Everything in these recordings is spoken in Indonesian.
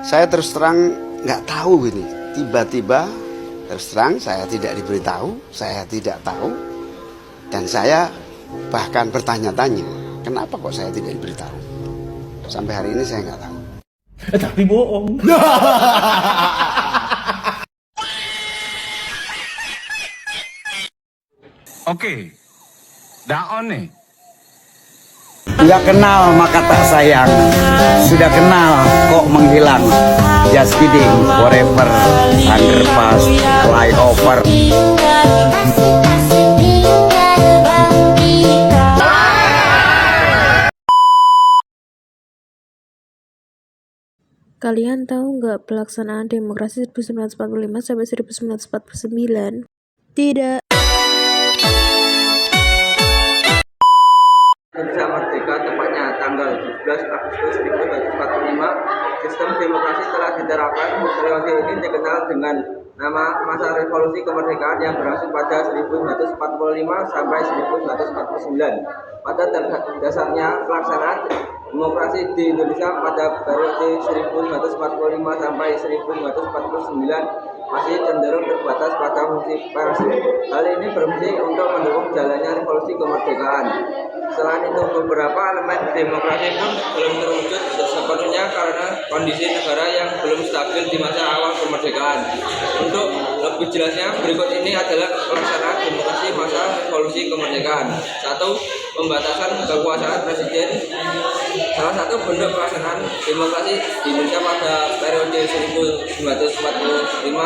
Saya terus terang nggak tahu ini. Tiba-tiba terus terang saya tidak diberitahu, saya tidak tahu, dan saya bahkan bertanya-tanya, kenapa kok saya tidak diberitahu? Sampai hari ini saya nggak tahu. Tapi bohong. Oke, daon nih. Nggak kenal maka tak sayang, sudah kenal kok menghilang. Just kidding, forever, underpass, flyover. Kalian tahu nggak pelaksanaan demokrasi 1945 sampai 1949? Tidak. Indonesia merdeka tepatnya tanggal 17 Agustus 1945, sistem demokrasi telah diterapkan. Periode ini dikenal dengan nama masa revolusi kemerdekaan yang berlangsung pada 1945 sampai 1949. Pada dasarnya pelaksanaan demokrasi di Indonesia pada periode 1945 sampai 1949 masih cenderung terbatas pada fungsi pers. Hal ini berfungsi untuk mendukung jalannya revolusi kemerdekaan. Selain itu, beberapa elemen demokrasi pun belum terwujud sepenuhnya karena kondisi negara yang belum stabil di masa awal kemerdekaan. Untuk lebih jelasnya, berikut ini adalah pelaksanaan demokrasi masa revolusi kemerdekaan. 1. Pembatasan kekuasaan presiden. Salah satu bentuk pelaksanaan demokrasi di Indonesia pada periode 1945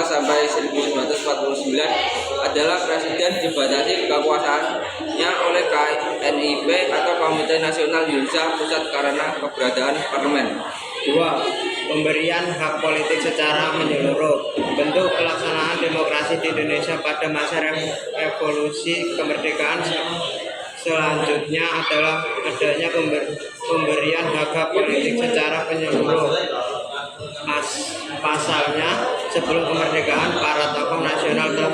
sampai 1949 adalah presiden dibatasi kekuasaannya oleh KNIP atau Komite Nasional Indonesia Pusat karena keberadaan parlemen. 2. Pemberian hak politik secara menyeluruh. Bentuk pelaksanaan demokrasi di Indonesia pada masa revolusi kemerdekaan selanjutnya adalah adanya pemberian hak politik secara menyeluruh. Pasalnya, sebelum kemerdekaan, para tokoh nasional telah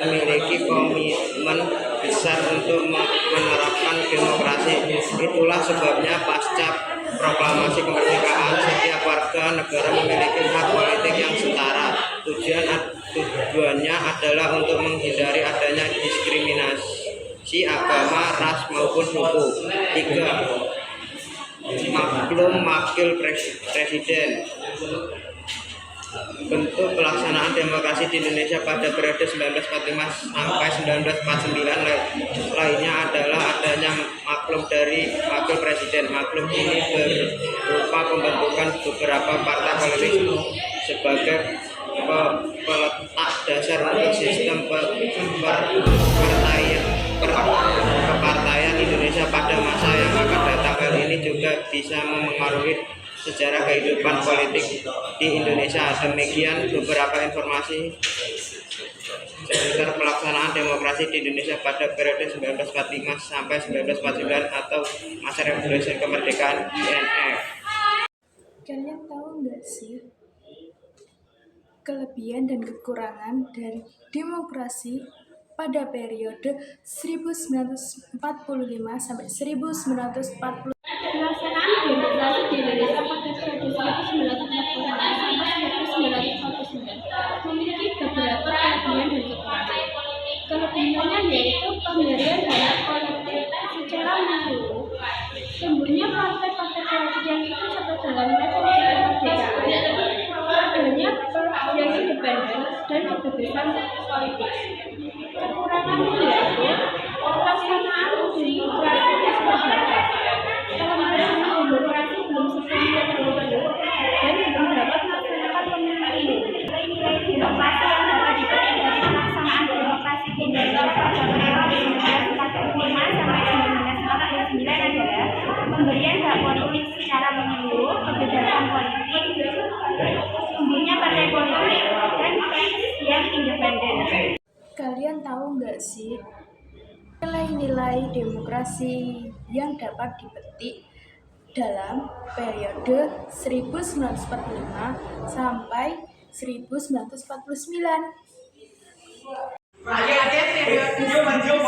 memiliki komitmen besar untuk menerapkan demokrasi. Itulah sebabnya pasca proklamasi kemerdekaan, setiap warga negara memiliki hak politik yang setara. Tujuannya adalah untuk menghindari adanya diskriminasi agama, ras maupun suku. 3. Maklum wakil presiden. Bentuk pelaksanaan demokrasi di Indonesia pada periode 1945 sampai 1949 lainnya adalah adanya maklum dari wakil presiden. Maklum ini berupa pembentukan beberapa partai politik sebagai peletak dasar untuk sistem kepartaian Indonesia pada masa yang akan datang. Hal ini juga bisa memengaruhi sejarah kehidupan politik di Indonesia. Demikian beberapa informasi seputar pelaksanaan demokrasi di Indonesia pada periode 1945 sampai 1949 atau masa revolusi kemerdekaan INF. Kalian tahu nggak sih kelebihan dan kekurangan dari demokrasi pada periode 1945 sampai 1940? Pelaksanaan demokrasi di Indonesia pada periode 1945 sampai 1949 memiliki beberapa kelebihan dan kekurangan. Kelebihannya yaitu pemberian hak politik secara menyeluruh. Tumbuhnya partai-partai politik yang ikut serta dalam revolusi kemerdekaan. Adanya pers yang independen dan kebebasan politik. Kekurangannya yaitu pelaksanaan demokrasi yang terbatas. Pelaksanaan demokrasi belum sepenuhnya terwujud dan belum dapat melaksanakan pemilu. Nilai demokrasi yang dapat dipetik dari pelaksanaan demokrasi di Indonesia pada periode 1945 sampai 1949 adalah pemberian hak politik secara menyeluruh, kebebasan politik, tumbuhnya partai politik, dan pers yang independen. Kalian tahu nggak sih nilai-nilai demokrasi yang dapat dipetik dalam periode 1945 sampai 1949? Pada periode 1945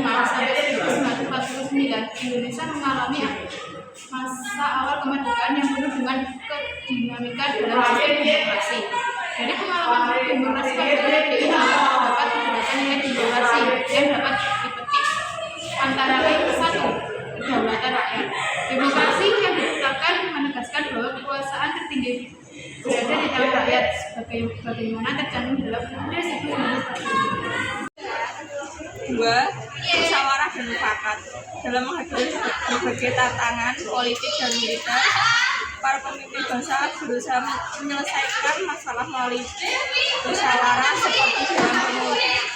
sampai 1949, Indonesia mengalami masa awal kemerdekaan yang penuh dengan dinamika dalam sistem demokrasi. Dari pengalaman demokrasi pada ini terdapat beberapa nilai demokrasi yang dapat dipetik, antara lain satu, kedaulatan rakyat. Demokrasi yang ditetapkan menegaskan bahwa kekuasaan tertinggi berada di tangan rakyat, bagaimana tercantum dalam Undang-Undang 1945. 2. Musyawarah dan mufakat. Dalam menghadapi berbagai tantangan politik dan militer, para pemimpin bangsa berusaha menyelesaikan masalah melalui musyawarah seperti dalam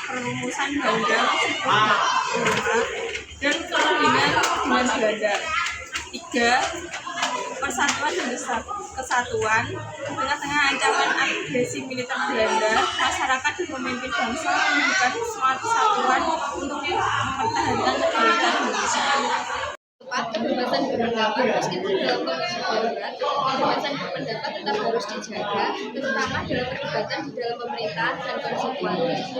perumusan undang-undang 1945 dan perundingan dengan Belanda. 3. Persatuan dan kesatuan. Di tengah-tengah ancaman agresi militer Belanda, masyarakat dan pemimpin bangsa menunjukkan semangat kesatuan untuk mempertahankan kedaulatan Indonesia. 4. Kebebasan berpendapat. Meskipun dalam kondisi darurat, kebebasan berpendapat tetap harus dijaga, terutama dalam perdebatan di dalam pemerintahan dan konstitusi.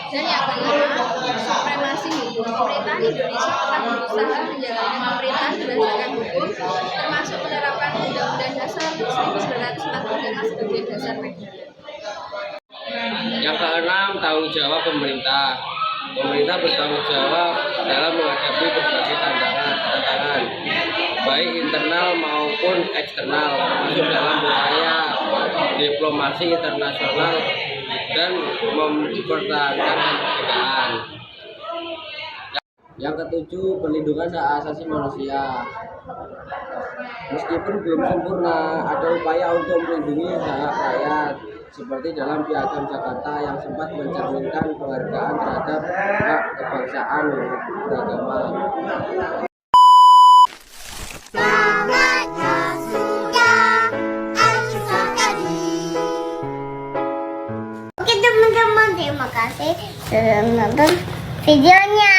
Dan yang kelima, supremasi hukum. Pemerintahan Indonesia tetap berusaha menjalankan pemerintahan berdasarkan hukum, termasuk menerapkan Undang-Undang Dasar 1945 sebagai dasar negara. Yang keenam, tanggung jawab pemerintah. Pemerintah bertanggung jawab dalam menghadapi berbagai tantangan, baik internal maupun eksternal, termasuk dalam upaya diplomasi internasional dan mempertahankan kemerdekaan. Yang ketujuh, perlindungan hak asasi manusia. Meskipun belum sempurna, ada upaya untuk melindungi hak rakyat, seperti dalam Piagam Jakarta yang sempat mencerminkan penghargaan terhadap hak kebangsaan beragama. Oke teman-teman, terima kasih sudah menonton videonya.